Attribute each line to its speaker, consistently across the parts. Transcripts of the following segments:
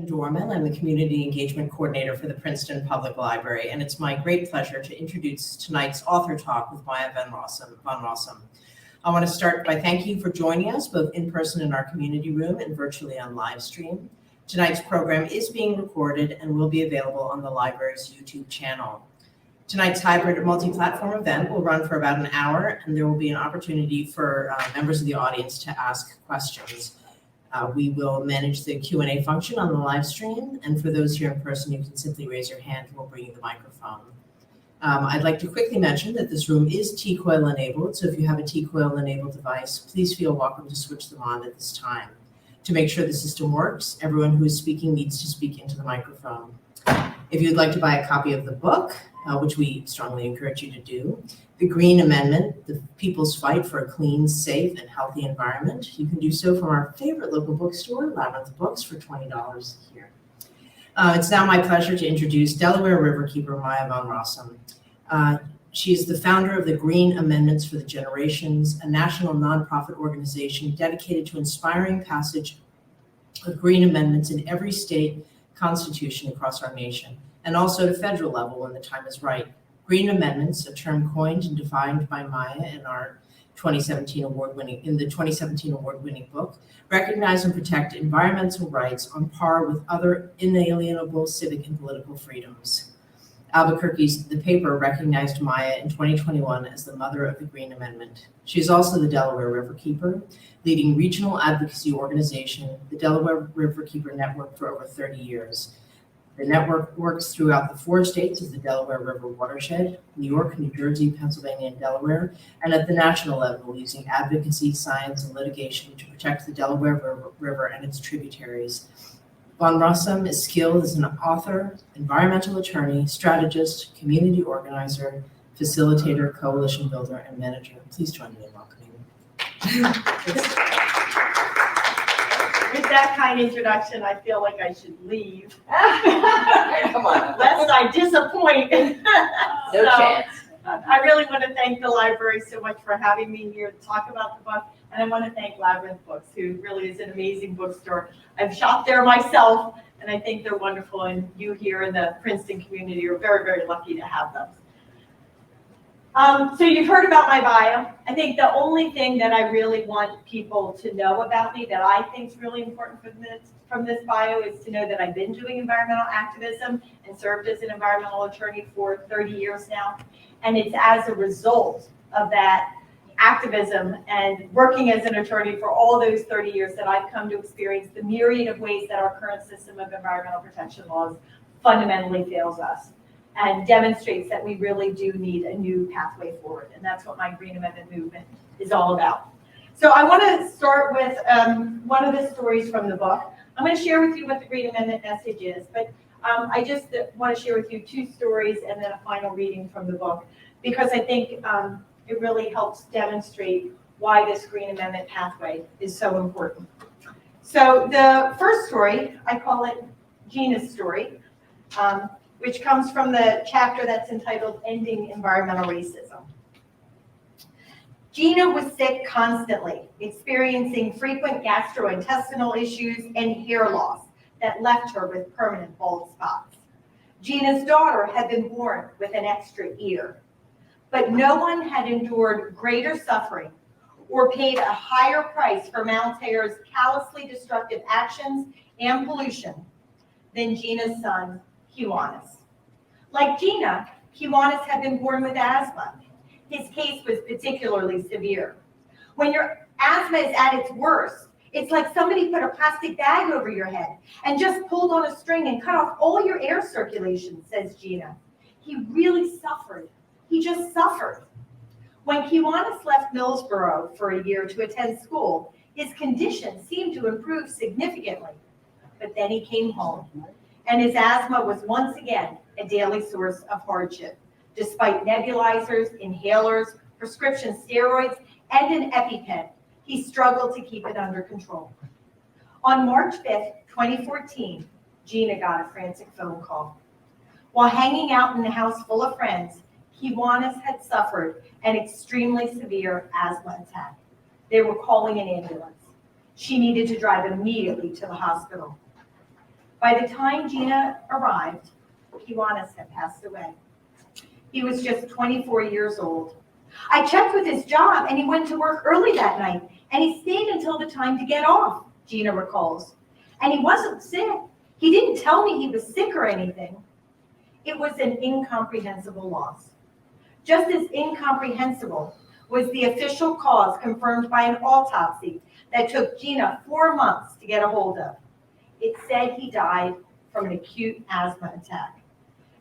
Speaker 1: Dorman. I'm the Community Engagement Coordinator for the Princeton Public Library, and it's my great pleasure to introduce tonight's author talk with Maya von Rossum. I want to start by thanking you for joining us both in person in our community room and virtually on live stream. Tonight's program is being recorded and will be available on the library's YouTube channel. Tonight's hybrid multi-platform event will run for about an hour, and there will be an opportunity for members of the audience to ask questions. We will manage the Q&A function on the live stream, and for those here in person, you can simply raise your hand and we'll bring you the microphone. I'd like to quickly mention that this room is T-coil enabled, so if you have a T-coil enabled device, please feel welcome to switch them on at this time. To make sure the system works, everyone who is speaking needs to speak into the microphone. If you'd like to buy a copy of the book, which we strongly encourage you to do, The Green Amendment, The People's Fight for a Clean, Safe, and Healthy Environment, you can do so from our favorite local bookstore, Labyrinth Books, for $20 here. It's now my pleasure to introduce Delaware Riverkeeper Maya von Rossum. She is the founder of the Green Amendments for the Generations, a national nonprofit organization dedicated to inspiring passage of green amendments in every state constitution across our nation, and also to federal level when the time is right. Green amendments, a term coined and defined by Maya in our 2017 award-winning book, recognize and protect environmental rights on par with other inalienable civic and political freedoms. Albuquerque's The Paper recognized Maya in 2021 as the mother of the Green Amendment. She is also the Delaware Riverkeeper, leading regional advocacy organization, the Delaware Riverkeeper Network, for over 30 years. The network works throughout the 4 states of the Delaware River watershed, New York, New Jersey, Pennsylvania, and Delaware, and at the national level using advocacy, science, and litigation to protect the Delaware River and its tributaries. Von Rossum is skilled as an author, environmental attorney, strategist, community organizer, facilitator, coalition builder, and manager. Please join me in welcoming.
Speaker 2: With that kind introduction, I feel like I should leave.
Speaker 3: Come on.
Speaker 2: Lest I disappoint.
Speaker 3: No chance.
Speaker 2: I really want to thank the library so much for having me here to talk about the book. And I want to thank Labyrinth Books, who really is an amazing bookstore. I've shopped there myself, and I think they're wonderful. And you here in the Princeton community are very, very lucky to have them. So you've heard about my bio. I think the only thing that I really want people to know about me that I think is really important from this bio is to know that I've been doing environmental activism and served as an environmental attorney for 30 years now. And it's as a result of that activism and working as an attorney for all those 30 years that I've come to experience the myriad of ways that our current system of environmental protection laws fundamentally fails us and demonstrates that we really do need a new pathway forward. And that's what my Green Amendment movement is all about. So I want to start with one of the stories from the book. I'm going to share with you what the Green Amendment message is, but I just want to share with you 2 stories and then a final reading from the book, because I think it really helps demonstrate why this Green Amendment pathway is so important. So the first story, I call it Gina's story, which comes from the chapter that's entitled Ending Environmental Racism. Gina was sick constantly, experiencing frequent gastrointestinal issues and hair loss that left her with permanent bald spots. Gina's daughter had been born with an extra ear, but no one had endured greater suffering or paid a higher price for Maltair's callously destructive actions and pollution than Gina's son, Kiwanis. Like Gina, Kiwanis had been born with asthma. His case was particularly severe. When your asthma is at its worst, it's like somebody put a plastic bag over your head and just pulled on a string and cut off all your air circulation, says Gina. He really suffered. He just suffered. When Kiwanis left Millsboro for a year to attend school, his condition seemed to improve significantly. But then he came home, and his asthma was once again a daily source of hardship. Despite nebulizers, inhalers, prescription steroids, and an EpiPen, he struggled to keep it under control. On March 5th, 2014, Gina got a frantic phone call. While hanging out in a house full of friends, Kiwanis had suffered an extremely severe asthma attack. They were calling an ambulance. She needed to drive immediately to the hospital. By the time Gina arrived, Kiwanis had passed away. He was just 24 years old. I checked with his job and he went to work early that night and he stayed until the time to get off, Gina recalls. And he wasn't sick. He didn't tell me he was sick or anything. It was an incomprehensible loss. Just as incomprehensible was the official cause confirmed by an autopsy that took Gina 4 months to get a hold of. It said he died from an acute asthma attack.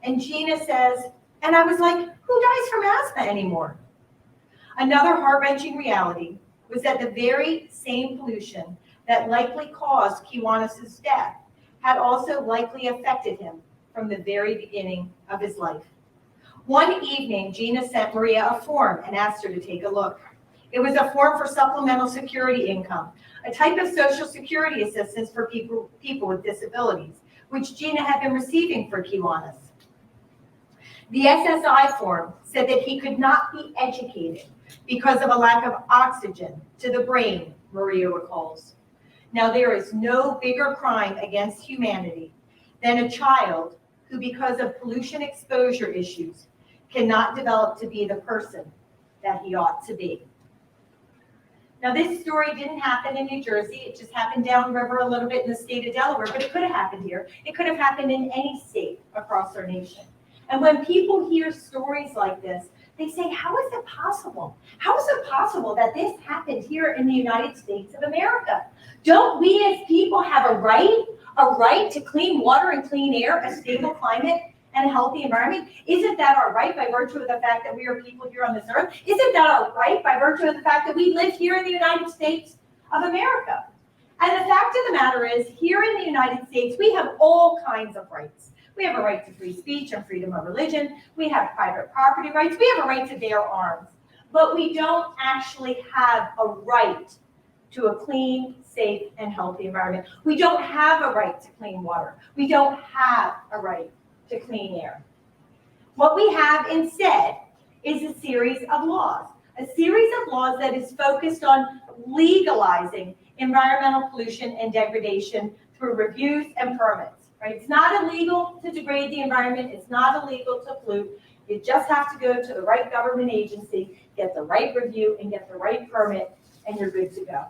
Speaker 2: And Gina says, and I was like, who dies from asthma anymore? Another heart-wrenching reality was that the very same pollution that likely caused Kiwanis' death had also likely affected him from the very beginning of his life. One evening, Gina sent Maria a form and asked her to take a look. It was a form for supplemental security income, a type of social security assistance for people with disabilities, which Gina had been receiving for Kiwanis. The SSI form said that he could not be educated because of a lack of oxygen to the brain, Maria recalls. Now, there is no bigger crime against humanity than a child who, because of pollution exposure issues, cannot develop to be the person that he ought to be. Now, this story didn't happen in New Jersey. It just happened downriver a little bit in the state of Delaware, but it could have happened here. It could have happened in any state across our nation. And when people hear stories like this, they say, how is it possible? How is it possible that this happened here in the United States of America? Don't we as people have a right to clean water and clean air, a stable climate, and a healthy environment? Isn't that our right by virtue of the fact that we are people here on this earth? Isn't that our right by virtue of the fact that we live here in the United States of America? And the fact of the matter is, here in the United States, we have all kinds of rights. We have a right to free speech and freedom of religion. We have private property rights. We have a right to bear arms. But we don't actually have a right to a clean, safe, and healthy environment. We don't have a right to clean water. We don't have a right to clean air. What we have instead is a series of laws that is focused on legalizing environmental pollution and degradation through reviews and permits. Right? It's not illegal to degrade the environment. It's not illegal to pollute. You just have to go to the right government agency, get the right review, and get the right permit, and you're good to go.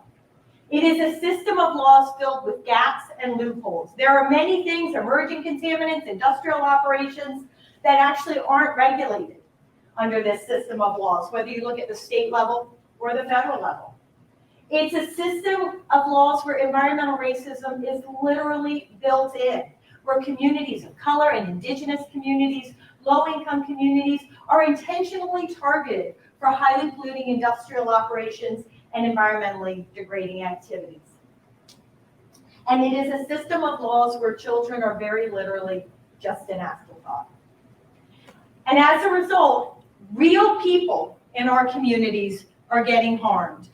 Speaker 2: It is a system of laws filled with gaps and loopholes. There are many things, emerging contaminants, industrial operations, that actually aren't regulated under this system of laws, whether you look at the state level or the federal level. It's a system of laws where environmental racism is literally built in, where communities of color and indigenous communities, low-income communities are intentionally targeted for highly polluting industrial operations and environmentally degrading activities. And it is a system of laws where children are very literally just an afterthought. And as a result, real people in our communities are getting harmed.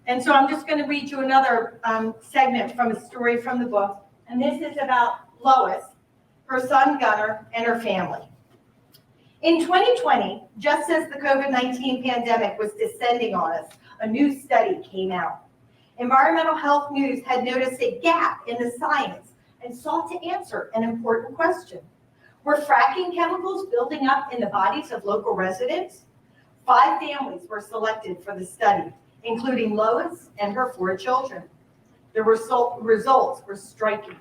Speaker 2: And so I'm just going to read you another segment from a story from the book. And this is about Lois, her son Gunnar, and her family. In 2020, just as the COVID-19 pandemic was descending on us, a new study came out. Environmental Health News had noticed a gap in the science and sought to answer an important question. Were fracking chemicals building up in the bodies of local residents? 5 families were selected for the study, including Lois and her 4 children. The results were striking.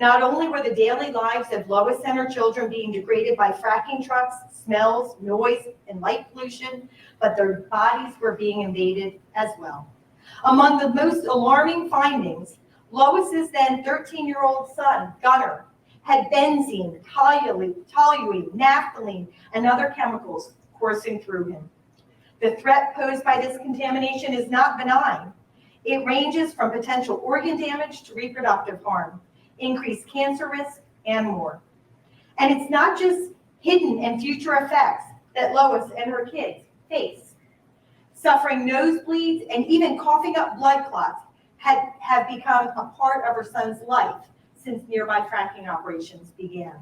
Speaker 2: Not only were the daily lives of Lois and her children being degraded by fracking trucks, smells, noise, and light pollution, but their bodies were being invaded as well. Among the most alarming findings, Lois's then 13-year-old son, Gunnar, had benzene, toluene, naphthalene, and other chemicals coursing through him. The threat posed by this contamination is not benign. It ranges from potential organ damage to reproductive harm, increased cancer risk, and more. And it's not just hidden and future effects that Lois and her kids face. Suffering nosebleeds and even coughing up blood clots have become a part of her son's life since nearby fracking operations began.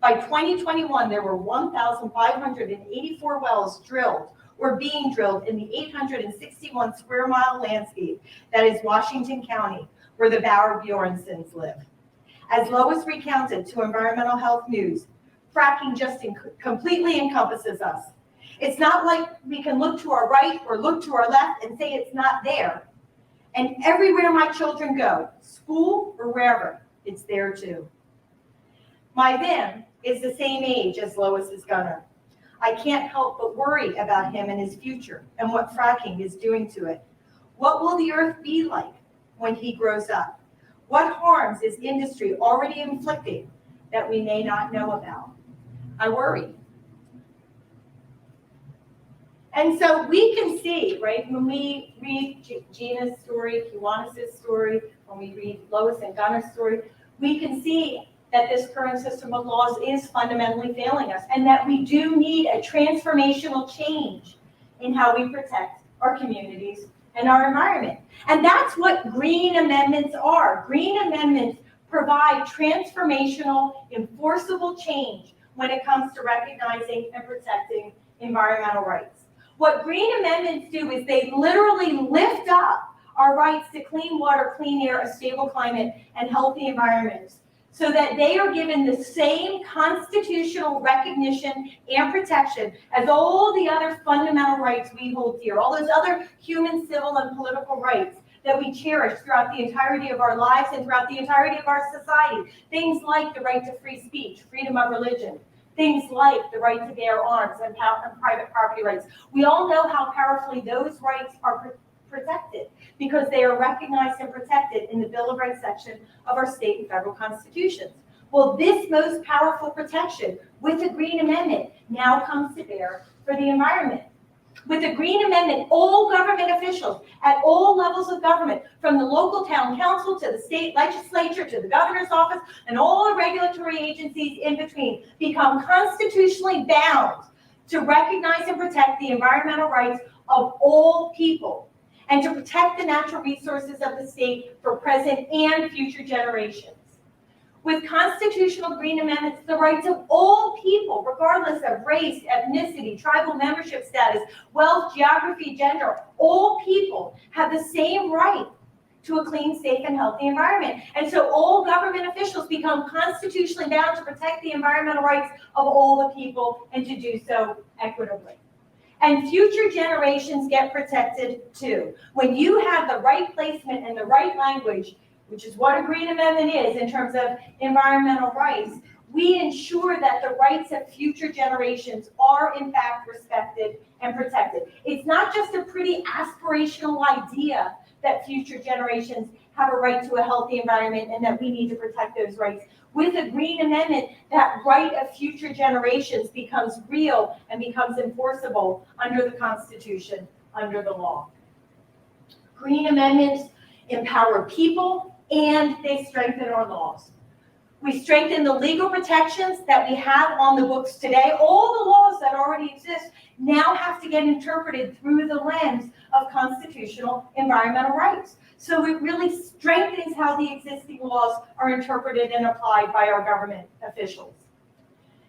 Speaker 2: By 2021, there were 1,584 wells drilled or being drilled in the 861 square mile landscape that is Washington County, where the Bauer Bjornsons live. As Lois recounted to Environmental Health News, fracking just completely encompasses us. It's not like we can look to our right or look to our left and say it's not there. And everywhere my children go, school or wherever, it's there too. My Vim is the same age as Lois's Gunner. I can't help but worry about him and his future and what fracking is doing to it. What will the earth be like when he grows up? What harms is industry already inflicting that we may not know about? I worry. And so we can see, right, when we read Gina's story, Kiwanis' story, when we read Lois and Gunner's story, we can see that this current system of laws is fundamentally failing us and that we do need a transformational change in how we protect our communities and our environment. And that's what green amendments are. Green amendments provide transformational, enforceable change when it comes to recognizing and protecting environmental rights. What green amendments do is they literally lift up our rights to clean water, clean air, a stable climate, and healthy environments, so that they are given the same constitutional recognition and protection as all the other fundamental rights we hold dear, all those other human, civil, and political rights that we cherish throughout the entirety of our lives and throughout the entirety of our society. Things like the right to free speech, freedom of religion, things like the right to bear arms and private property rights. We all know how powerfully those rights are protected because they are recognized and protected in the Bill of Rights section of our state and federal constitutions. Well, this most powerful protection with the Green Amendment now comes to bear for the environment. With the Green Amendment, all government officials at all levels of government, from the local town council to the state legislature to the governor's office and all the regulatory agencies in between, become constitutionally bound to recognize and protect the environmental rights of all people and to protect the natural resources of the state for present and future generations. With constitutional green amendments, the rights of all people, regardless of race, ethnicity, tribal membership status, wealth, geography, gender, all people have the same right to a clean, safe, and healthy environment. And so all government officials become constitutionally bound to protect the environmental rights of all the people and to do so equitably. And future generations get protected too. When you have the right placement and the right language, which is what a green amendment is in terms of environmental rights, we ensure that the rights of future generations are in fact respected and protected. It's not just a pretty aspirational idea that future generations have a right to a healthy environment and that we need to protect those rights. With a green amendment, that right of future generations becomes real and becomes enforceable under the Constitution, under the law. Green amendments empower people and they strengthen our laws. We strengthen the legal protections that we have on the books today. All the laws that already exist now have to get interpreted through the lens of constitutional environmental rights. So it really strengthens how the existing laws are interpreted and applied by our government officials.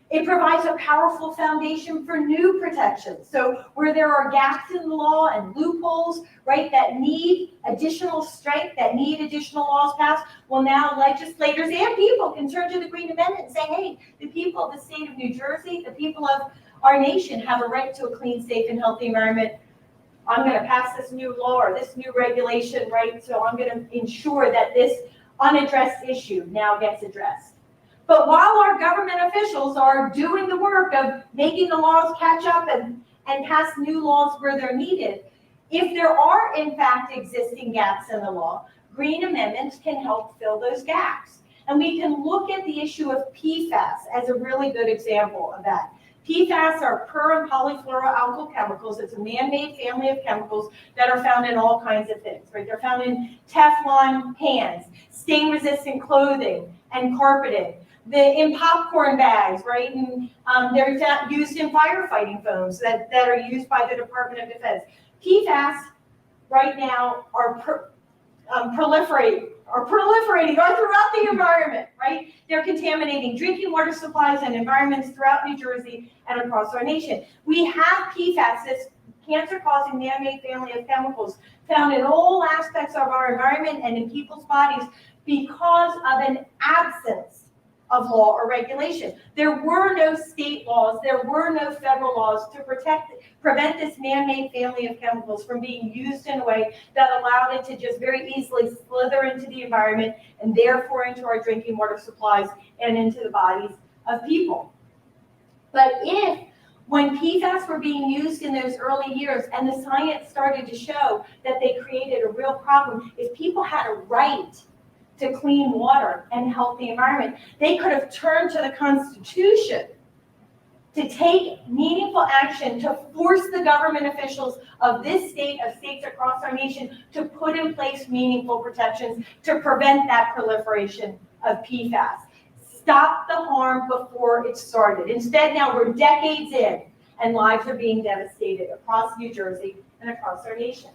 Speaker 2: It provides a powerful foundation for new protections. So where there are gaps in the law and loopholes, right, that need additional strength, that need additional laws passed, well, now legislators and people can turn to the Green Amendment and say, hey, the people of the state of New Jersey, the people of our nation have a right to a clean, safe, and healthy environment. I'm going to pass this new law or this new regulation, right? So I'm going to ensure that this unaddressed issue now gets addressed. But while our government officials are doing the work of making the laws catch up and pass new laws where they're needed, if there are in fact existing gaps in the law, green amendments can help fill those gaps. And we can look at the issue of PFAS as a really good example of that. PFAS are per and polyfluoroalkyl chemicals. It's a man-made family of chemicals that are found in all kinds of things, right? They're found in Teflon pans, stain-resistant clothing, and carpeting. In popcorn bags, right? And they're used in firefighting foams that are used by the Department of Defense. PFAS right now are proliferating throughout the environment, right? They're contaminating drinking water supplies and environments throughout New Jersey and across our nation. We have PFAS, this cancer-causing man-made family of chemicals found in all aspects of our environment and in people's bodies, because of an absence of law or regulation. There were no state laws, there were no federal laws to prevent this man-made family of chemicals from being used in a way that allowed it to just very easily slither into the environment and therefore into our drinking water supplies and into the bodies of people. But when PFAS were being used in those early years and the science started to show that they created a real problem, if people had a right to clean water and healthy environment, they could have turned to the Constitution to take meaningful action to force the government officials of this state, of states across our nation, to put in place meaningful protections to prevent that proliferation of PFAS. Stop the harm before it started. Instead, now we're decades in and lives are being devastated across New Jersey and across our nation.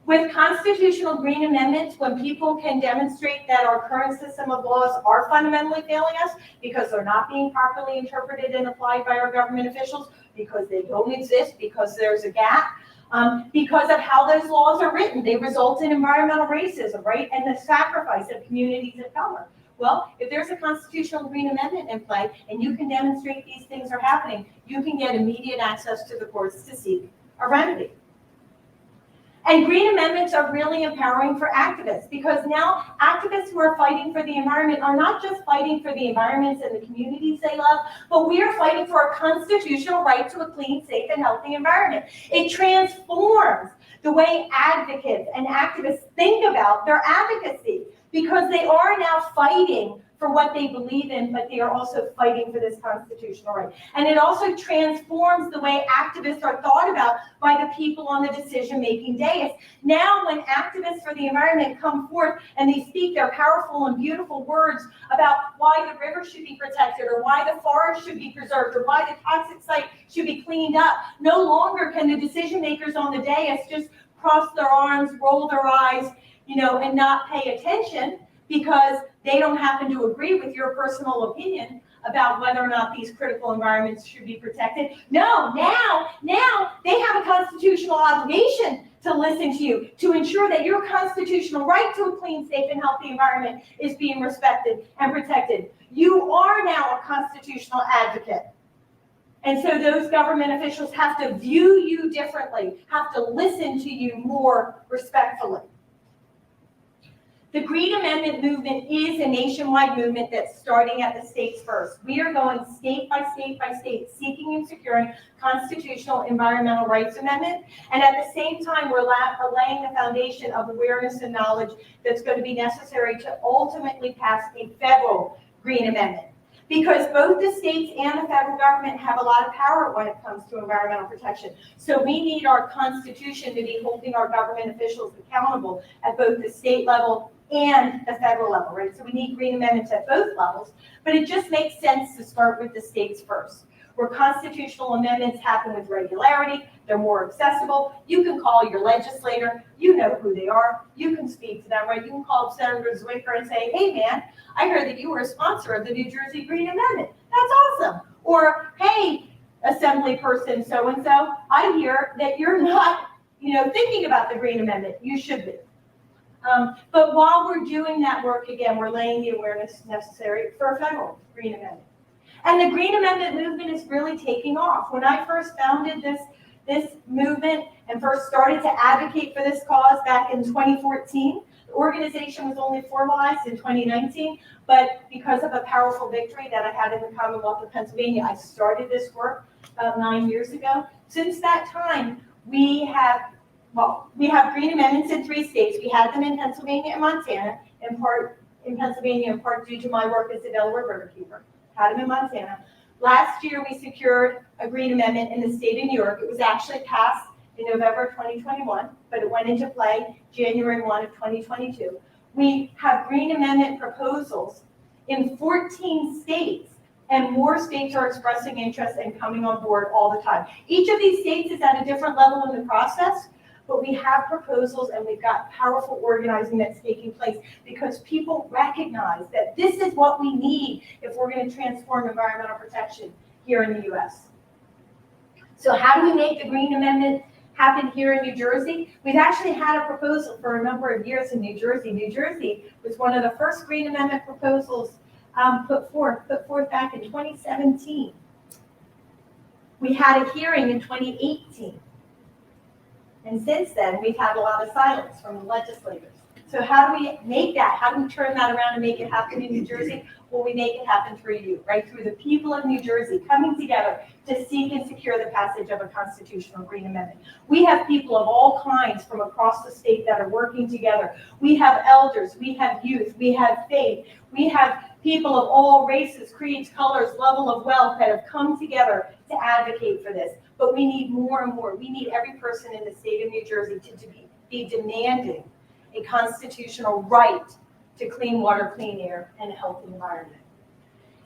Speaker 2: With constitutional green amendments, when people can demonstrate that our current system of laws are fundamentally failing us because they're not being properly interpreted and applied by our government officials, because they don't exist, because there's a gap, because of how those laws are written, they result in environmental racism, right? And the sacrifice of communities of color. Well, if there's a constitutional green amendment in play and you can demonstrate these things are happening, you can get immediate access to the courts to seek a remedy. And green amendments are really empowering for activists, because now activists who are fighting for the environment are not just fighting for the environments and the communities they love, but we are fighting for a constitutional right to a clean, safe, and healthy environment. It transforms the way advocates and activists think about their advocacy, because they are now fighting for what they believe in, but they are also fighting for this constitutional right. And it also transforms the way activists are thought about by the people on the decision-making dais. Now, when activists for the environment come forth and they speak their powerful and beautiful words about why the river should be protected, or why the forest should be preserved, or why the toxic site should be cleaned up, no longer can the decision-makers on the dais just cross their arms, roll their eyes, and not pay attention, because they don't happen to agree with your personal opinion about whether or not these critical environments should be protected. No, now they have a constitutional obligation to listen to you, to ensure that your constitutional right to a clean, safe, and healthy environment is being respected and protected. You are now a constitutional advocate. And so those government officials have to view you differently, have to listen to you more respectfully. The Green Amendment movement is a nationwide movement that's starting at the states first. We are going state by state by state, seeking and securing constitutional environmental rights amendment. And at the same time, we're laying the foundation of awareness and knowledge that's going to be necessary to ultimately pass a federal Green Amendment. Because both the states and the federal government have a lot of power when it comes to environmental protection. So we need our Constitution to be holding our government officials accountable at both the state level and the federal level, right? So we need green amendments at both levels, but it just makes sense to start with the states first, where constitutional amendments happen with regularity, they're more accessible. You can call your legislator, you know who they are, you can speak to them, right? You can call Senator Zwicker and say, hey man, I heard that you were a sponsor of the New Jersey Green Amendment. That's awesome. Or, hey, assembly person so-and-so, I hear that you're not, thinking about the Green Amendment. You should be. But while we're doing that work, again, we're laying the awareness necessary for a federal Green Amendment. And the Green Amendment movement is really taking off. When I first founded this movement and first started to advocate for this cause back in 2014, the organization was only formalized in 2019, but because of a powerful victory that I had in the Commonwealth of Pennsylvania, I started this work about 9 years ago. Since that time, we have green amendments in 3 states. We had them in Pennsylvania and Montana, in part due to my work as the Delaware Riverkeeper. Had them in Montana. Last year, we secured a green amendment in the state of New York. It was actually passed in November 2021, but it went into play January 1 of 2022. We have green amendment proposals in 14 states, and more states are expressing interest and coming on board all the time. Each of these states is at a different level in the process, but we have proposals and we've got powerful organizing that's taking place because people recognize that this is what we need if we're going to transform environmental protection here in the U.S. So how do we make the Green Amendment happened here in New Jersey. We've actually had a proposal for a number of years in New Jersey. New Jersey was one of the first Green Amendment proposals put forth back in 2017. We had a hearing in 2018. And since then, we've had a lot of silence from the legislators. So how do we make that? How do we turn that around and make it happen in New Jersey? Well, we make it happen through you, right? Through the people of New Jersey coming together to seek and secure the passage of a constitutional green amendment. We have people of all kinds from across the state that are working together. We have elders, we have youth, we have faith, we have people of all races, creeds, colors, level of wealth that have come together to advocate for this. But we need more and more. We need every person in the state of New Jersey to be demanding a constitutional right to clean water, clean air, and a healthy environment.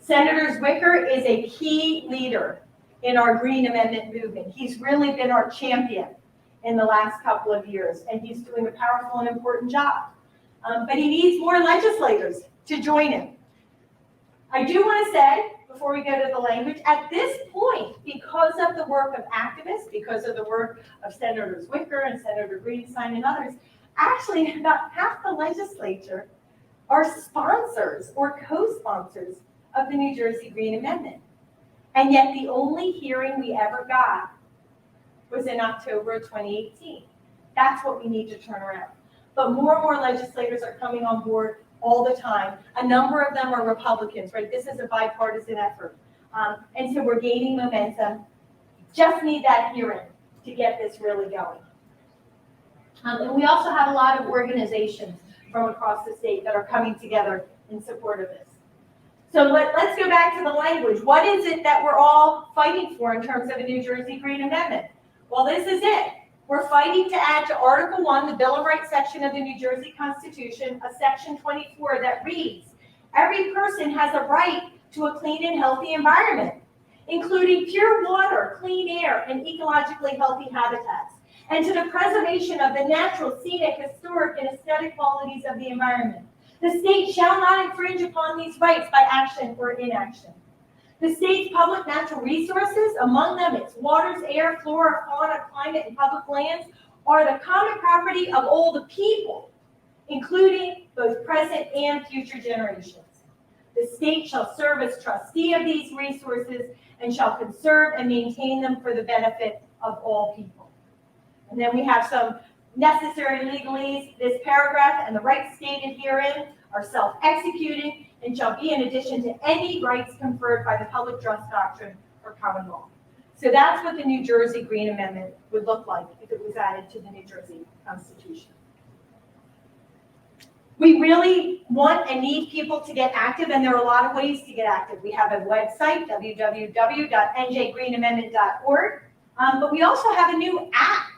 Speaker 2: Senator Zwicker is a key leader in our Green Amendment movement. He's really been our champion in the last couple of years, and he's doing a powerful and important job. But he needs more legislators to join him. I do want to say, before we go to the language, at this point, because of the work of activists, because of the work of Senator Zwicker and Senator Greenstein and others, actually about half the legislature are sponsors or co-sponsors of the New Jersey Green Amendment. And yet the only hearing we ever got was in October of 2018. That's what we need to turn around. But more and more legislators are coming on board all the time. A number of them are Republicans, right? This is a bipartisan effort. And so we're gaining momentum. Just need that hearing to get this really going. And we also have a lot of organizations from across the state that are coming together in support of this. So let's go back to the language. What is it that we're all fighting for in terms of a New Jersey Green Amendment? Well, this is it. We're fighting to add to Article 1, the Bill of Rights section of the New Jersey Constitution, a Section 24 that reads, every person has a right to a clean and healthy environment, including pure water, clean air, and ecologically healthy habitats, and to the preservation of the natural, scenic, historic, and aesthetic qualities of the environment. The state shall not infringe upon these rights by action or inaction. The state's public natural resources, among them its waters, air, flora, fauna, climate, and public lands, are the common property of all the people, including both present and future generations. The state shall serve as trustee of these resources and shall conserve and maintain them for the benefit of all people. And then we have some necessary legalese. This paragraph and the rights stated herein are self-executing and shall be in addition to any rights conferred by the public trust doctrine or common law. So that's what the New Jersey Green Amendment would look like if it was added to the New Jersey Constitution. We really want and need people to get active, and there are a lot of ways to get active. We have a website, www.njgreenamendment.org, but we also have a new app,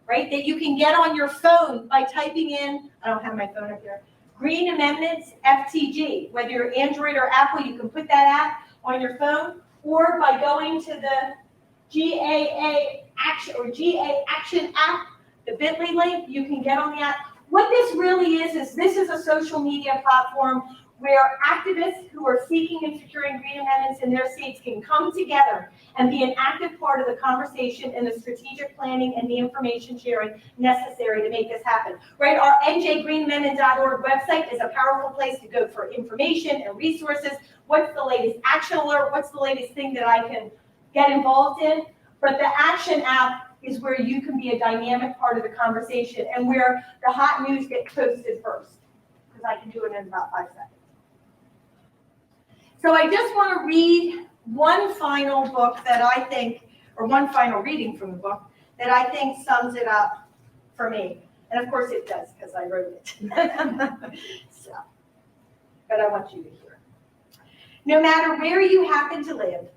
Speaker 2: right, that you can get on your phone by typing in, I don't have my phone up here, Green Amendments FTG. Whether you're Android or Apple, you can put that app on your phone, or by going to the GAA Action or GA Action app, the bit.ly link, you can get on the app. What this really is this is a social media platform where activists who are seeking and securing green amendments in their states can come together and be an active part of the conversation and the strategic planning and the information sharing necessary to make this happen. Right? Our njgreenamendment.org website is a powerful place to go for information and resources. What's the latest action alert? What's the latest thing that I can get involved in? But the action app is where you can be a dynamic part of the conversation and where the hot news gets posted first, because I can do it in about 5 seconds. So I just want to read one final book that I think, or one final reading from the book, that I think sums it up for me. And of course it does, because I wrote it. So, but I want you to hear. No matter where you happen to live,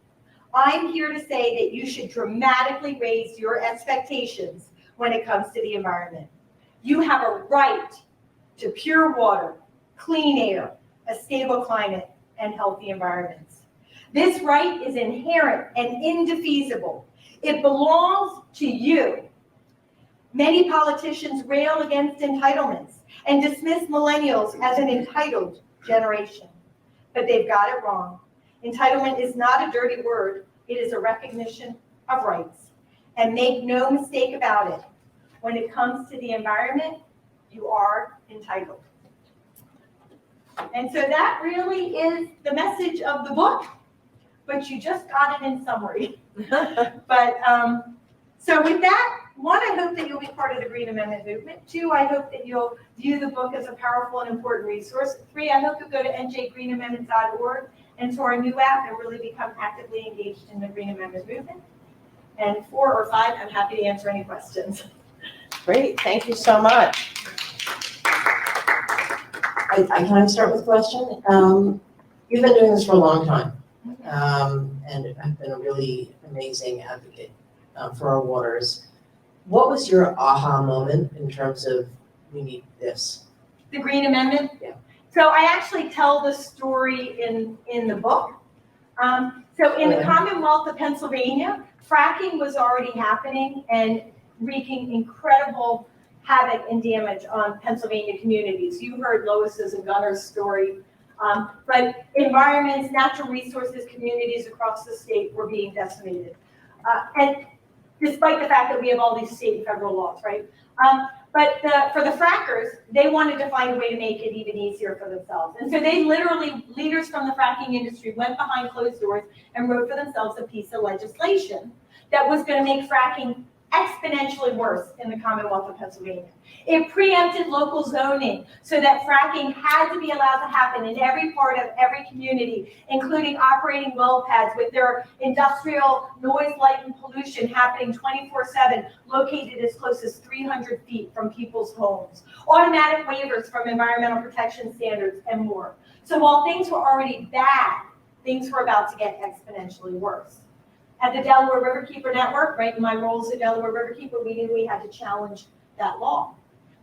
Speaker 2: I'm here to say that you should dramatically raise your expectations when it comes to the environment. You have a right to pure water, clean air, a stable climate, and healthy environments. This right is inherent and indefeasible. It belongs to you. Many politicians rail against entitlements and dismiss millennials as an entitled generation, but they've got it wrong. Entitlement is not a dirty word. It is a recognition of rights. And make no mistake about it, when it comes to the environment, you are entitled. And so that really is the message of the book, but you just got it in summary. But so with that, one, I hope that you'll be part of the Green Amendment movement. Two, I hope that you'll view the book as a powerful and important resource. Three, I hope you'll go to njgreenamendment.org and to our new app and really become actively engaged in the Green Amendment movement. And 4 or 5, I'm happy to answer any questions.
Speaker 1: Great, thank you so much. Can I start with a question? You've been doing this for a long time, and have been a really amazing advocate for our waters. What was your aha moment in terms of we need this?
Speaker 2: The Green Amendment?
Speaker 1: Yeah.
Speaker 2: So I actually tell the story in the book. So in the Commonwealth of Pennsylvania, fracking was already happening and wreaking incredible havoc and damage on Pennsylvania communities. You heard Lois's and Gunner's story, but environments, natural resources, communities across the state were being decimated. And despite the fact that we have all these state and federal laws, right? But for the frackers, they wanted to find a way to make it even easier for themselves. And so they literally, leaders from the fracking industry went behind closed doors and wrote for themselves a piece of legislation that was going to make fracking exponentially worse in the Commonwealth of Pennsylvania. It preempted local zoning so that fracking had to be allowed to happen in every part of every community, including operating well pads with their industrial noise, light, and pollution happening 24/7, located as close as 300 feet from people's homes, automatic waivers from environmental protection standards, and more. So while things were already bad, things were about to get exponentially worse. At the Delaware Riverkeeper Network, right, in my role as a Delaware Riverkeeper, we knew we had to challenge that law.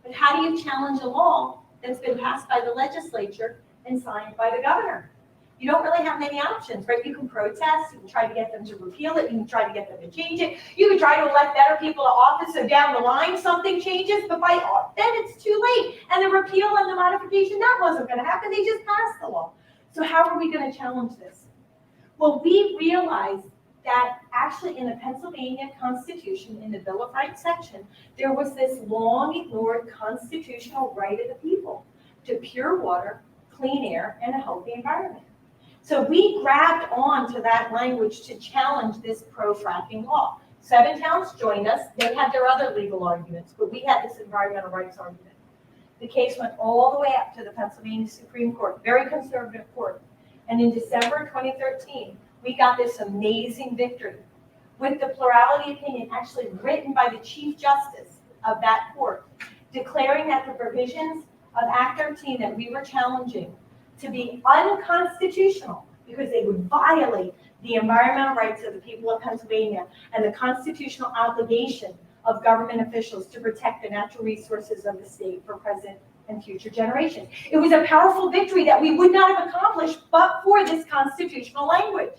Speaker 2: But how do you challenge a law that's been passed by the legislature and signed by the governor? You don't really have many options, right? You can protest, you can try to get them to repeal it, you can try to get them to change it, you can try to elect better people to office so down the line something changes, but by then it's too late. And the repeal and the modification, that wasn't going to happen, they just passed the law. So how are we going to challenge this? Well, we realized that actually in the Pennsylvania Constitution, in the Bill of Rights section, there was this long ignored constitutional right of the people to pure water, clean air, and a healthy environment. So we grabbed on to that language to challenge this pro-fracking law. 7 towns joined us. They had their other legal arguments, but we had this environmental rights argument. The case went all the way up to the Pennsylvania Supreme Court, very conservative court. And in December 2013, we got this amazing victory with the plurality opinion actually written by the Chief Justice of that court, declaring that the provisions of Act 13 that we were challenging to be unconstitutional because they would violate the environmental rights of the people of Pennsylvania and the constitutional obligation of government officials to protect the natural resources of the state for present and future generations. It was a powerful victory that we would not have accomplished but for this constitutional language.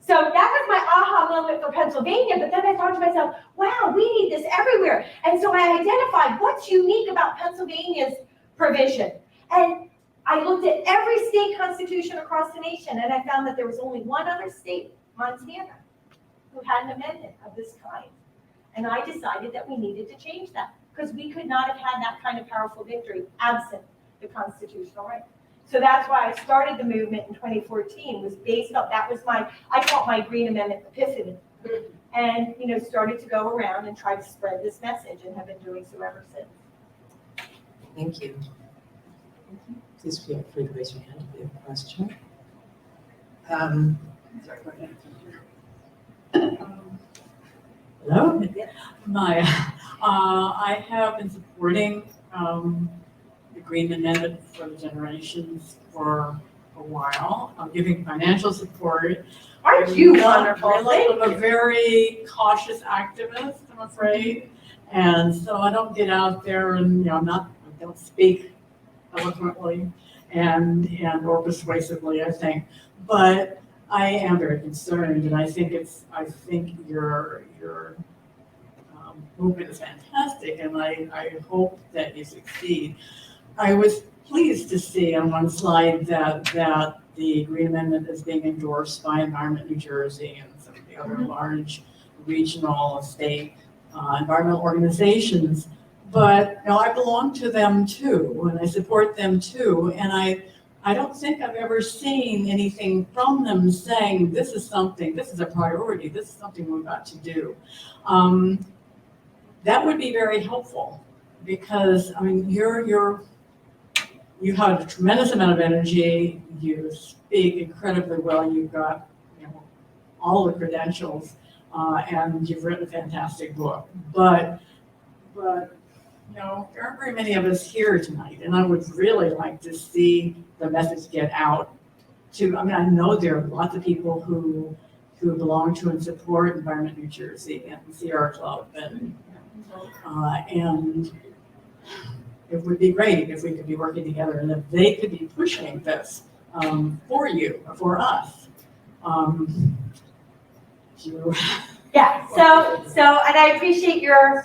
Speaker 2: So that was my aha moment for Pennsylvania, but then I thought to myself, wow, we need this everywhere. And so I identified what's unique about Pennsylvania's provision. And I looked at every state constitution across the nation, and I found that there was only one other state, Montana, who had an amendment of this kind. And I decided that we needed to change that because we could not have had that kind of powerful victory absent the constitutional right. So that's why I started the movement in 2014, was based on, that was I call it my Green Amendment epiphany. And, started to go around and try to spread this message and have been doing so ever since.
Speaker 1: Thank you. Please feel free to raise your hand if you have a question. Sorry, go ahead. Hello?
Speaker 4: I have been supporting the Green Amendment for the generations for a while. I'm giving financial support.
Speaker 2: Aren't you wonderful?
Speaker 4: I'm a very cautious activist, I'm afraid. And so I don't get out there and, I don't speak eloquently and or persuasively, I think. But I am very concerned, and I think your movement is fantastic, and I hope that you succeed. I was pleased to see on one slide that the Green Amendment is being endorsed by Environment New Jersey and some of the other large regional, state, environmental organizations. But I belong to them too, and I support them too. And I don't think I've ever seen anything from them saying this is a priority, this is something we've got to do. That would be very helpful because you have a tremendous amount of energy, you speak incredibly well, you've got all the credentials, and you've written a fantastic book. But there aren't very many of us here tonight, and I would really like to see the message get out to, I know there are lots of people who belong to and support Environment New Jersey and the Sierra Club, and it would be great if we could be working together and if they could be pushing this for us.
Speaker 2: Yeah, so, and I appreciate your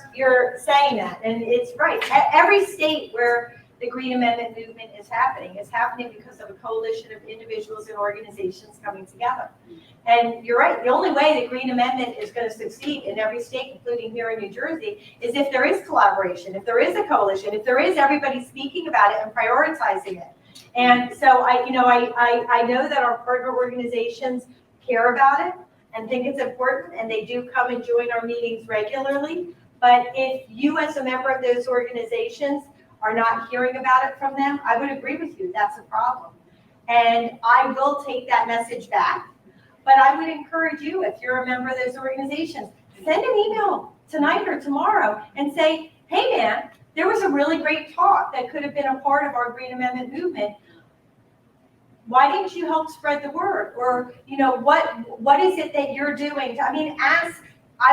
Speaker 2: saying that, and it's right. Every state where the Green Amendment movement is happening because of a coalition of individuals and organizations coming together. And you're right, the only way the Green Amendment is going to succeed in every state, including here in New Jersey, is if there is collaboration, if there is a coalition, if there is everybody speaking about it and prioritizing it. And so I know that our partner organizations care about it and think it's important, and they do come and join our meetings regularly. But if you as a member of those organizations are not hearing about it from them, I would agree with you, that's a problem. And I will take that message back. But I would encourage you, if you're a member of those organizations, send an email tonight or tomorrow and say, hey man, there was a really great talk that could have been a part of our Green Amendment movement. Why didn't you help spread the word? Or, what is it that you're doing? I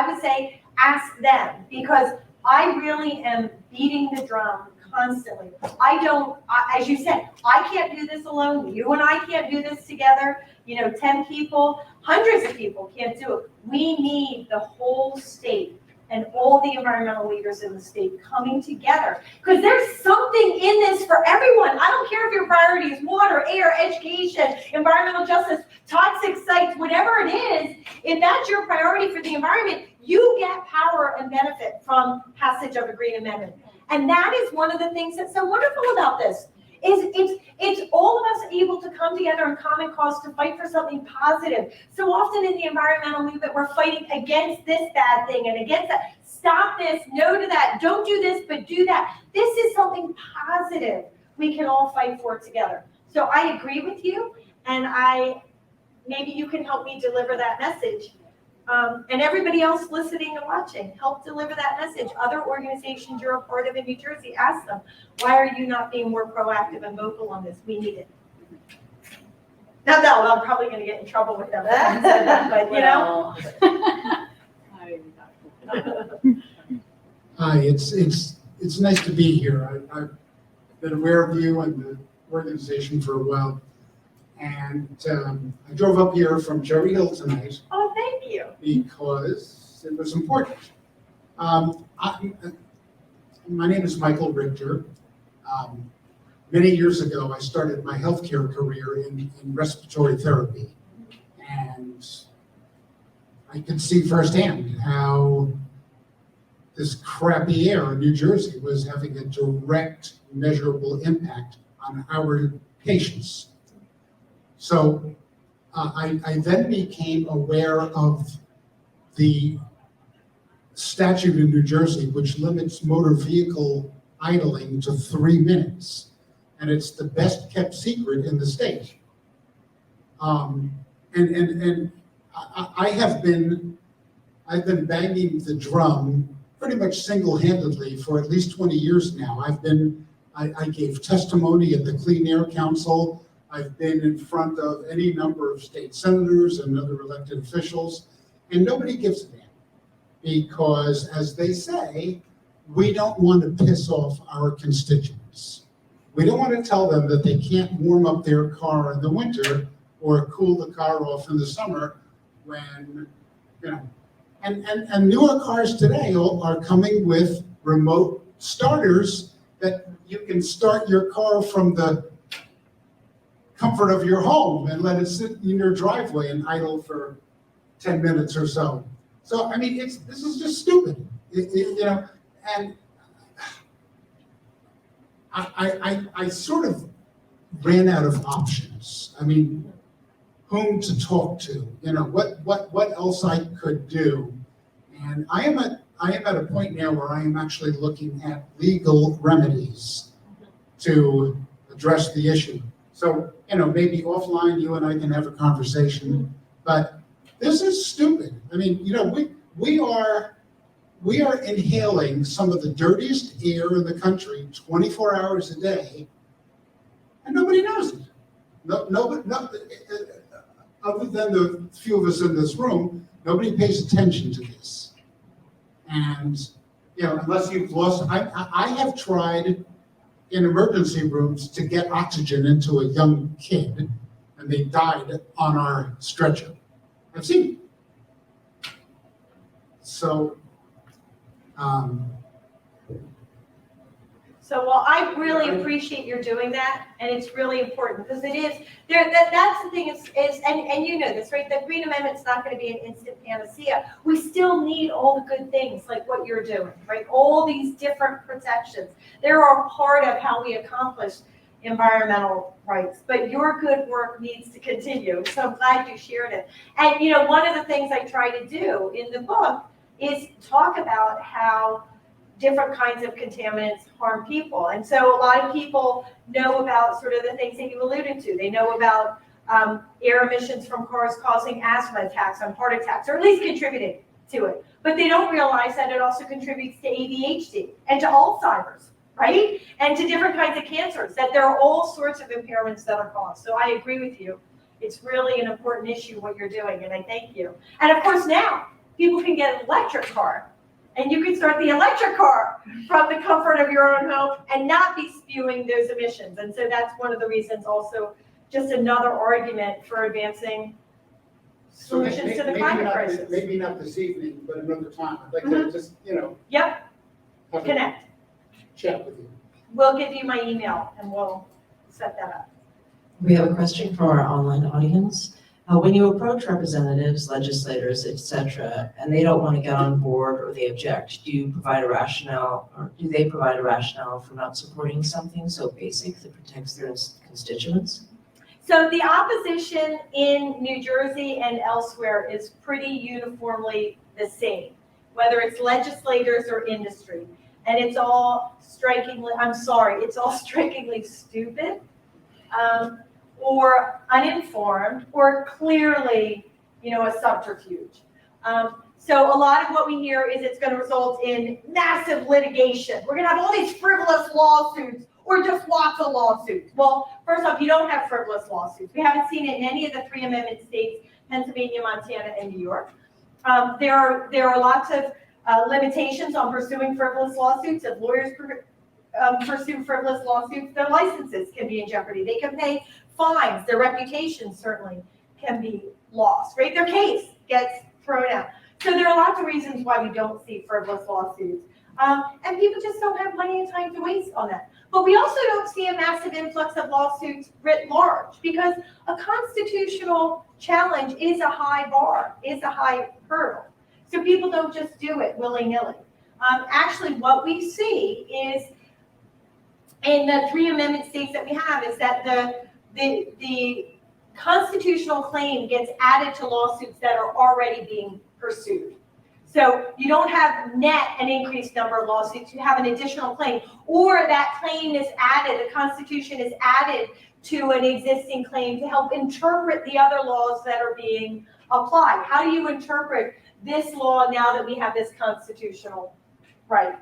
Speaker 2: would say ask them, because I really am beating the drum constantly. As you said, I can't do this alone. You and I can't do this together. 10 people, hundreds of people can't do it. We need the whole state and all the environmental leaders in the state coming together, because there's something in this for everyone. I don't care if your priority is water, air, education, environmental justice, toxic sites, whatever it is. If that's your priority for the environment, you get power and benefit from passage of a Green Amendment. And that is one of the things that's so wonderful about this. It's all of us able to come together in common cause to fight for something positive. So often in the environmental movement, we're fighting against this bad thing and against that. Stop this, no to that, don't do this, but do that. This is something positive we can all fight for together. So I agree with you, and maybe you can help me deliver that message. And everybody else listening and watching, help deliver that message. Other organizations you're a part of in New Jersey, ask them, why are you not being more proactive and vocal on this? We need it. No, I'm probably going to get in trouble with them.
Speaker 5: Hi, it's nice to be here. I've been aware of you and the organization for a while. And I drove up here from Cherry Hill tonight.
Speaker 2: Oh, thank you.
Speaker 5: Because it was important. My name is Michael Richter. Many years ago, I started my healthcare career in respiratory therapy. And I could see firsthand how this crappy air in New Jersey was having a direct, measurable impact on our patients. So I then became aware of the statute in New Jersey, which limits motor vehicle idling to 3 minutes. And it's the best kept secret in the state. And I've been banging the drum pretty much single-handedly for at least 20 years now. I gave testimony at the Clean Air Council. I've been in front of any number of state senators and other elected officials, and nobody gives a damn. Because, as they say, we don't want to piss off our constituents. We don't want to tell them that they can't warm up their car in the winter or cool the car off in the summer when, and newer cars today are coming with remote starters that you can start your car from the comfort of your home and let it sit in your driveway and idle for 10 minutes or so. So, I mean, this is just stupid, you know, and I sort of ran out of options. I mean, whom to talk to, you know, what else I could do. And I am at a point now where I am actually looking at legal remedies to address the issue. So, you know, maybe offline you and I can have a conversation, but this is stupid. I mean, you know, we are inhaling some of the dirtiest air in the country 24 hours a day, and nobody knows it. Nobody, other than the few of us in this room, nobody pays attention to this. And, you know, unless you've lost, I have tried in emergency rooms to get oxygen into a young kid, and they died on our stretcher. I've seen it. So,
Speaker 2: well, I really appreciate your doing that, and it's really important because it is there. That's the thing is and you know this, right? The Green Amendment's not going to be an instant panacea. We still need all the good things like what you're doing, right? All these different protections. They're a part of how we accomplish environmental rights. But your good work needs to continue. So I'm glad you shared it. And you know, one of the things I try to do in the book is talk about how different kinds of contaminants harm people. And so a lot of people know about sort of the things that you alluded to. They know about air emissions from cars causing asthma attacks and heart attacks, or at least contributing to it. But they don't realize that it also contributes to ADHD and to Alzheimer's, right? And to different kinds of cancers, that there are all sorts of impairments that are caused. So I agree with you. It's really an important issue what you're doing, and I thank you. And of course now, people can get an electric car. And you can start the electric car from the comfort of your own home and not be spewing those emissions. And so that's one of the reasons also, just another argument for advancing solutions to the climate crisis.
Speaker 5: Maybe not this evening, but another time. I'd like to just, you know.
Speaker 2: Yep,
Speaker 5: have a
Speaker 2: connect.
Speaker 5: Chat with you.
Speaker 2: We'll give you my email and we'll set that up.
Speaker 6: We have a question from our online audience. When you approach representatives, legislators, etc., and they don't want to get on board or they object, do you provide a rationale, or do they provide a rationale for not supporting something so basic that protects their constituents?
Speaker 2: So the opposition in New Jersey and elsewhere is pretty uniformly the same, whether it's legislators or industry. And it's all strikingly, it's all strikingly stupid. Or uninformed, or clearly, you know, a subterfuge. So a lot of what we hear is it's going to result in massive litigation. We're going to have all these frivolous lawsuits, or just lots of lawsuits. Well, first off, you don't have frivolous lawsuits. We haven't seen it in any of the 3 amendment states, Pennsylvania, Montana, and New York. There are lots of limitations on pursuing frivolous lawsuits. If lawyers pursue frivolous lawsuits, their licenses can be in jeopardy. They can pay fines. Their reputation certainly can be lost, right? Their case gets thrown out. So there are lots of reasons why we don't see frivolous lawsuits. And people just don't have money and time to waste on that. But we also don't see a massive influx of lawsuits writ large, because a constitutional challenge is a high bar, is a high hurdle. So people don't just do it willy-nilly. Actually, what we see is in the 3 amendment states that we have is that the constitutional claim gets added to lawsuits that are already being pursued. So you don't have net an increased number of lawsuits, you have an additional claim, or that claim is added, the Constitution is added to an existing claim to help interpret the other laws that are being applied. How do you interpret this law now that we have this constitutional right?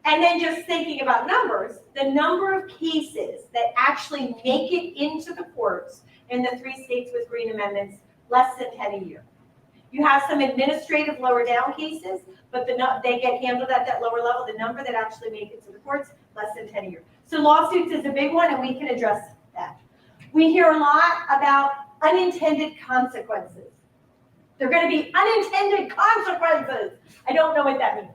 Speaker 2: And then just thinking about numbers, the number of cases that actually make it into the courts in the 3 states with green amendments, less than 10 a year. You have some administrative lower down cases, but they get handled at that lower level. The number that actually make it to the courts, less than 10 a year. So lawsuits is a big one, and we can address that. We hear a lot about unintended consequences. There are going to be unintended consequences. I don't know what that means.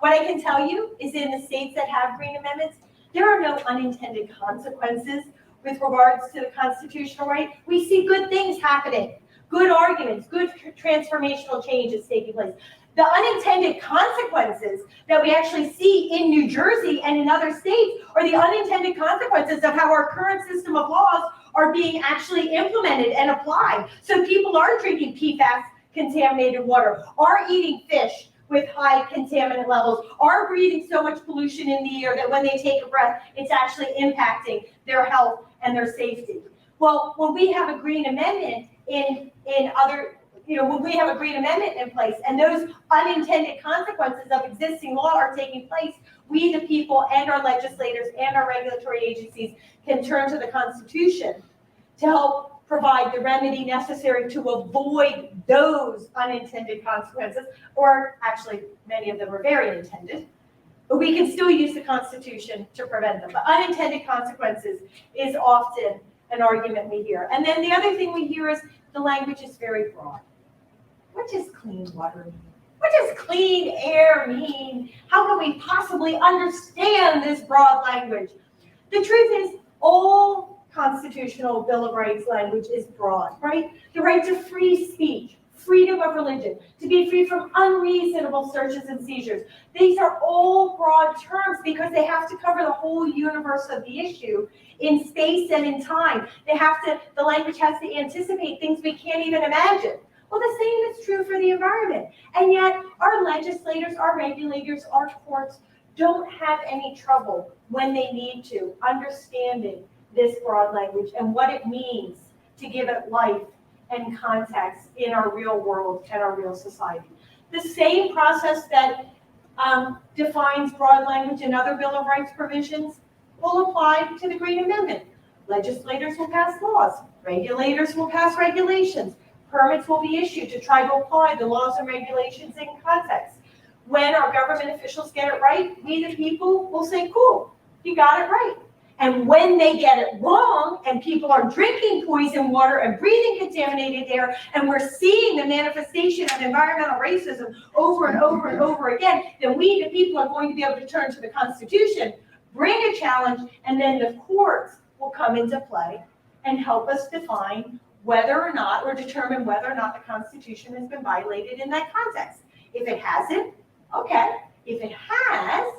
Speaker 2: What I can tell you is in the states that have green amendments, there are no unintended consequences with regards to the constitutional right. We see good things happening. good arguments, good transformational change is taking place. The unintended consequences that we actually see in New Jersey and in other states are the unintended consequences of how our current system of laws are being actually implemented and applied. So people are drinking PFAS contaminated water, are eating fish with high contaminant levels, are breathing so much pollution in the air that when they take a breath, it's actually impacting their health and their safety. Well, when we have a green amendment in other, when we have a green amendment in place and those unintended consequences of existing law are taking place, we, the people, and our legislators and our regulatory agencies can turn to the Constitution to help provide the remedy necessary to avoid those unintended consequences, or actually many of them are very intended, but we can still use the Constitution to prevent them. But unintended consequences is often an argument we hear. And then the other thing we hear is the language is very broad. What does clean water mean? What does clean air mean? How can we possibly understand this broad language? The truth is, all constitutional Bill of Rights language is broad, right? The right to free speech, freedom of religion, to be free from unreasonable searches and seizures. These are all broad terms because they have to cover the whole universe of the issue in space and in time. The language has to anticipate things we can't even imagine. Well, the same is true for the environment. And yet our legislators, our regulators, our courts don't have any trouble when they need to understanding this broad language and what it means to give it life and context in our real world and our real society. The same process that defines broad language in other Bill of Rights provisions will apply to the Green Amendment. Legislators will pass laws, regulators will pass regulations, permits will be issued to try to apply the laws and regulations in context. When our government officials get it right, we the people will say, cool, you got it right. And when they get it wrong and people are drinking poison water and breathing contaminated air and we're seeing the manifestation of environmental racism over and over and over again, then we, the people, are going to be able to turn to the Constitution, bring a challenge, and then the courts will come into play and help us define whether or not, or determine whether or not the Constitution has been violated in that context. If it hasn't, okay. If it has,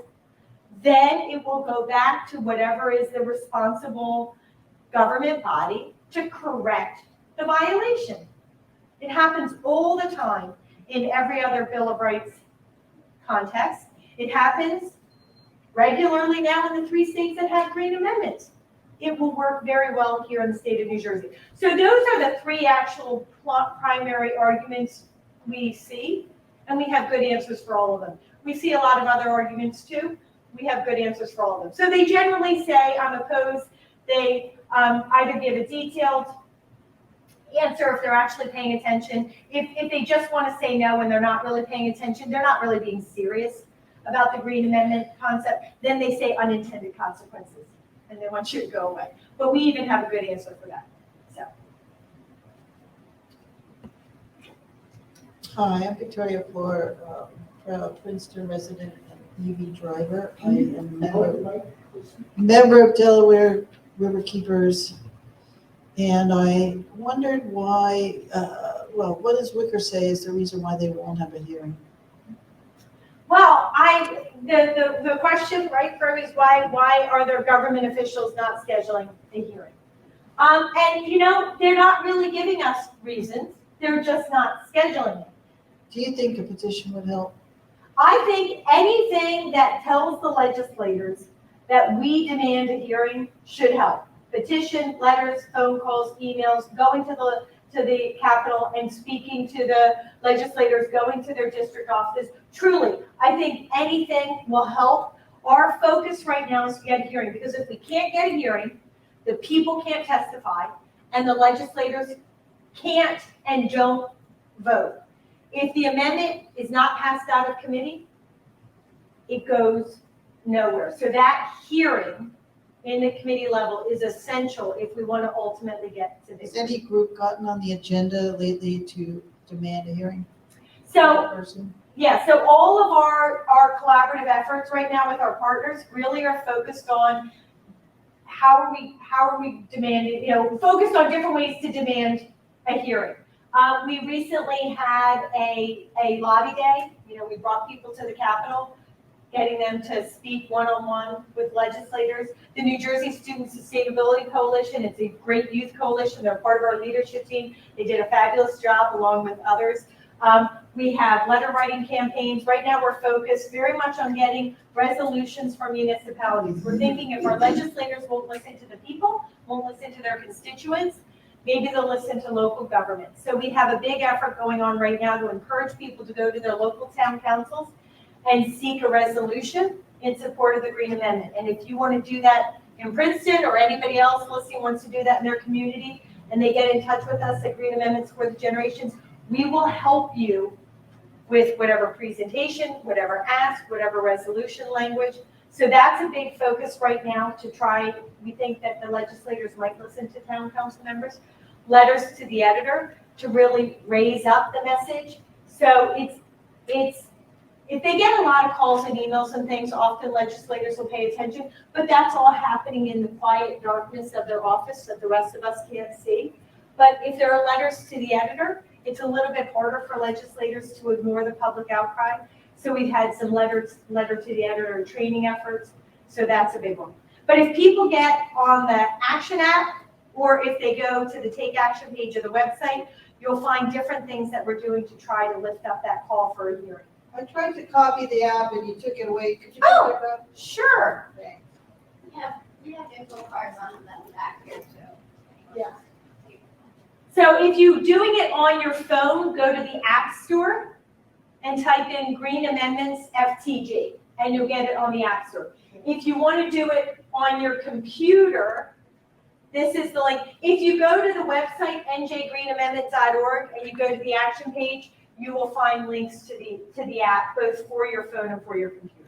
Speaker 2: then it will go back to whatever is the responsible government body to correct the violation. It happens all the time in every other Bill of Rights context. It happens regularly now in the 3 states that have green amendments. It will work very well here in the state of New Jersey. So those are the 3 actual primary arguments we see, and we have good answers for all of them. We see a lot of other arguments too. We have good answers for all of them. So they generally say, I'm opposed. They either give a detailed answer if they're actually paying attention. If they just want to say no and they're not really paying attention, they're not really being serious about the Green Amendment concept, then they say unintended consequences, and they want you to go away. But we even have a good answer for that. So.
Speaker 7: Hi, I'm Victoria Floor, proud Princeton resident and EV driver. I am member of Delaware Riverkeepers, and I wondered why, what does Wicker say is the reason why they won't have a hearing?
Speaker 2: Well, the question, right, Ferg, is why are their government officials not scheduling a hearing? And they're not really giving us reasons. They're just not scheduling it.
Speaker 7: Do you think a petition would help?
Speaker 2: I think anything that tells the legislators that we demand a hearing should help. Petition, letters, phone calls, emails, going to the Capitol and speaking to the legislators, going to their district offices. Truly, I think anything will help. Our focus right now is to get a hearing, because if we can't get a hearing, the people can't testify, and the legislators can't and don't vote. If the amendment is not passed out of committee, it goes nowhere. So that hearing in the committee level is essential if we want to ultimately get to this.
Speaker 7: Has any group gotten on the agenda lately to demand a hearing?
Speaker 2: So all of our collaborative efforts right now with our partners really are focused on how are we demanding, focused on different ways to demand a hearing. We recently had a lobby day. We brought people to the Capitol, getting them to speak one-on-one with legislators. The New Jersey Student Sustainability Coalition, it's a great youth coalition. They're part of our leadership team. They did a fabulous job along with others. We have letter writing campaigns. Right now we're focused very much on getting resolutions from municipalities. We're thinking if our legislators won't listen to the people, won't listen to their constituents, maybe they'll listen to local government. So we have a big effort going on right now to encourage people to go to their local town councils and seek a resolution in support of the Green Amendment. And if you want to do that in Princeton or anybody else listening wants to do that in their community and they get in touch with us at Green Amendments for the Generations, we will help you with whatever presentation, whatever ask, whatever resolution language. So that's a big focus right now to try. We think that the legislators might listen to town council members. Letters to the editor to really raise up the message. So it's if they get a lot of calls and emails and things, often legislators will pay attention, but that's all happening in the quiet darkness of their office that the rest of us can't see. But if there are letters to the editor, it's a little bit harder for legislators to ignore the public outcry. So we've had some letter to the editor training efforts. So that's a big one. But if people get on the Action app, or if they go to the Take Action page of the website, you'll find different things that we're doing to try to lift up that call for a hearing.
Speaker 7: I tried to copy the app and you took it away. Could you
Speaker 2: Oh.
Speaker 7: pick it up?
Speaker 2: Sure.
Speaker 3: We have info cards on them back here too.
Speaker 2: Yeah. So if you're doing it on your phone, go to the App Store and type in Green Amendments FTG, and you'll get it on the App Store. If you want to do it on your computer, this is the link. If you go to the website njgreenamendment.org and you go to the action page, you will find links to the app, both for your phone and for your computer.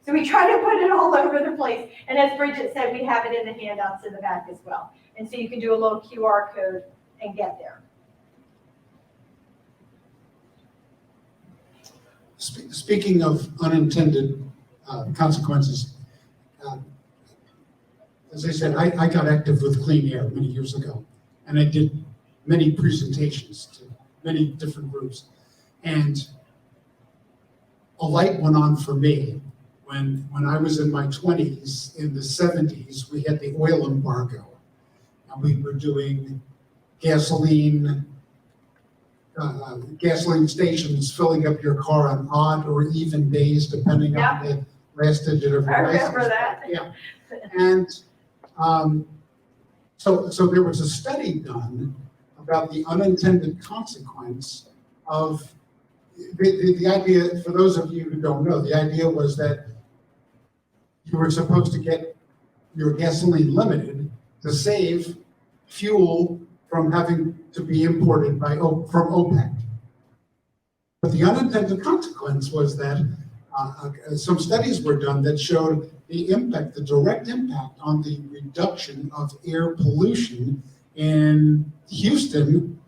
Speaker 2: So we try to put it all over the place. And as Bridget said, we have it in the handouts in the back as well. And so you can do a little QR code and get there.
Speaker 5: Speaking of unintended consequences, as I said, I got active with clean air many years ago, and I did many presentations to many different groups. And a light went on for me when I was in my 20s, in the 70s, we had the oil embargo, and we were doing gasoline stations, filling up your car on odd or even days, depending on the last digit of your
Speaker 2: I
Speaker 5: license.
Speaker 2: remember that.
Speaker 5: Yeah, and so there was a study done about the unintended consequence of the idea. For those of you who don't know, the idea was that you were supposed to get your gasoline limited to save fuel from having to be imported from OPEC. But the unintended consequence was that some studies were done that showed the direct impact on the reduction of air pollution in Houston.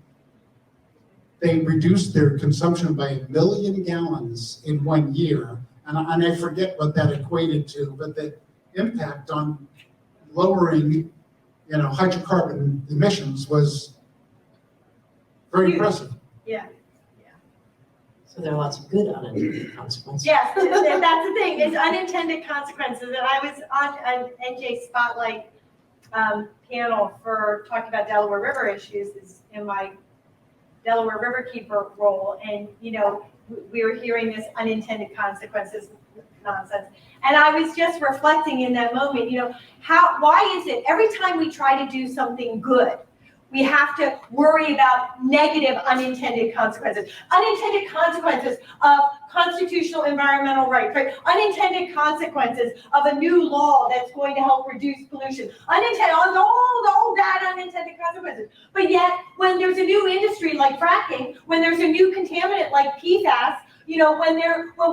Speaker 5: They reduced their consumption by 1 million gallons in 1 year. And I forget what that equated to, but the impact on lowering, hydrocarbon emissions was very impressive.
Speaker 2: Yeah.
Speaker 6: So there are lots of good unintended consequences.
Speaker 2: Yes, and that's the thing, it's unintended consequences. And I was on an NJ Spotlight panel for talking about Delaware River issues in my Delaware Riverkeeper role. And, we were hearing this unintended consequences nonsense. And I was just reflecting in that moment, why is it every time we try to do something good, we have to worry about negative unintended consequences. Unintended consequences of constitutional environmental rights, right? Unintended consequences of a new law that's going to help reduce pollution. Unintended, all that unintended consequences. But yet, when there's a new industry like fracking, when there's a new contaminant like PFAS, when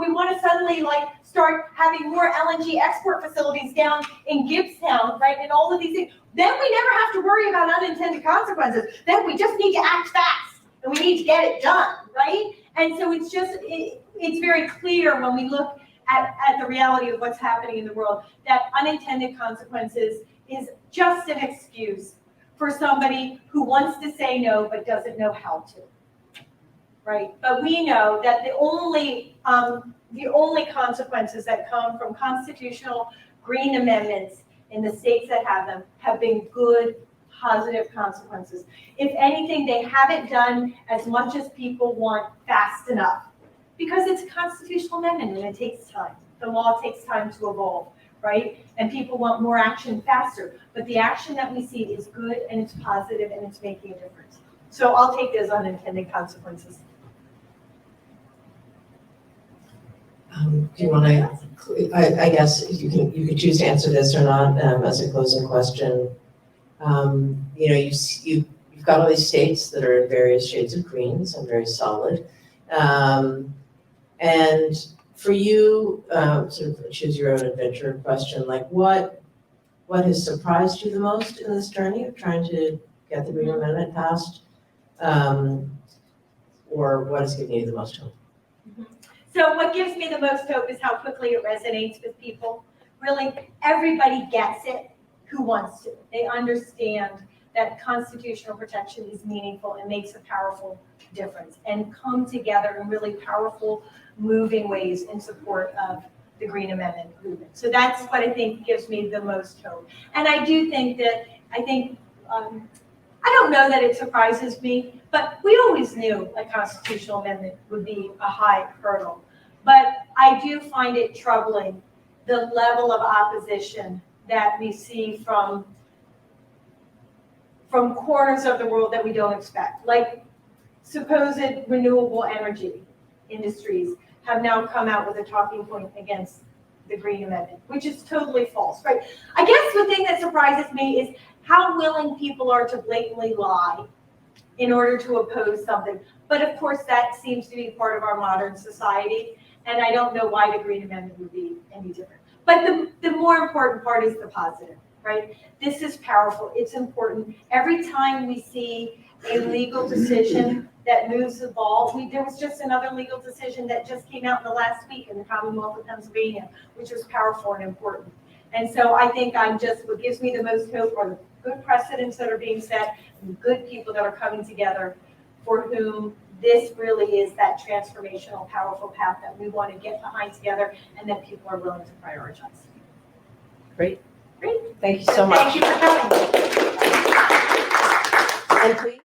Speaker 2: we want to suddenly start having more LNG export facilities down in Gibbstown, right? And all of these things, then we never have to worry about unintended consequences. Then we just need to act fast and we need to get it done, right? And so it's very clear when we look at the reality of what's happening in the world that unintended consequences is just an excuse for somebody who wants to say no but doesn't know how to. Right? But we know that the only consequences that come from constitutional green amendments in the states that have them have been good, positive consequences. If anything, they haven't done as much as people want fast enough, because it's a constitutional amendment and it takes time. The law takes time to evolve, right? And people want more action faster. But the action that we see is good and it's positive and it's making a difference. So I'll take those unintended consequences.
Speaker 6: Do you want to, I guess you could choose to answer this or not as a closing question. You've got all these states that are in various shades of green, some very solid. And for you, sort of choose your own adventure question, like what has surprised you the most in this journey of trying to get the Green Amendment passed? Or what has given you the most hope?
Speaker 2: So what gives me the most hope is how quickly it resonates with people. Really, everybody gets it who wants to. They understand that constitutional protection is meaningful and makes a powerful difference, and come together in really powerful, moving ways in support of the Green Amendment movement. So that's what I think gives me the most hope. And I do think that, I don't know that it surprises me, but we always knew a constitutional amendment would be a high hurdle. But I do find it troubling, the level of opposition that we see from corners of the world that we don't expect. Like supposed renewable energy industries have now come out with a talking point against the Green Amendment, which is totally false, right? I guess the thing that surprises me is how willing people are to blatantly lie in order to oppose something. But of course, that seems to be part of our modern society, and I don't know why the Green Amendment would be any different. But the more important part is the positive, right? This is powerful, it's important. Every time we see a legal decision that moves the ball, there was just another legal decision that just came out in the last week in the Commonwealth of Pennsylvania, which was powerful and important. And so I think what gives me the most hope are the good precedents that are being set, and good people that are coming together for whom this really is that transformational, powerful path that we want to get behind together and that people are willing to prioritize.
Speaker 1: Great.
Speaker 2: Great.
Speaker 1: Thank you so much.
Speaker 2: Thank you for coming.
Speaker 1: And please.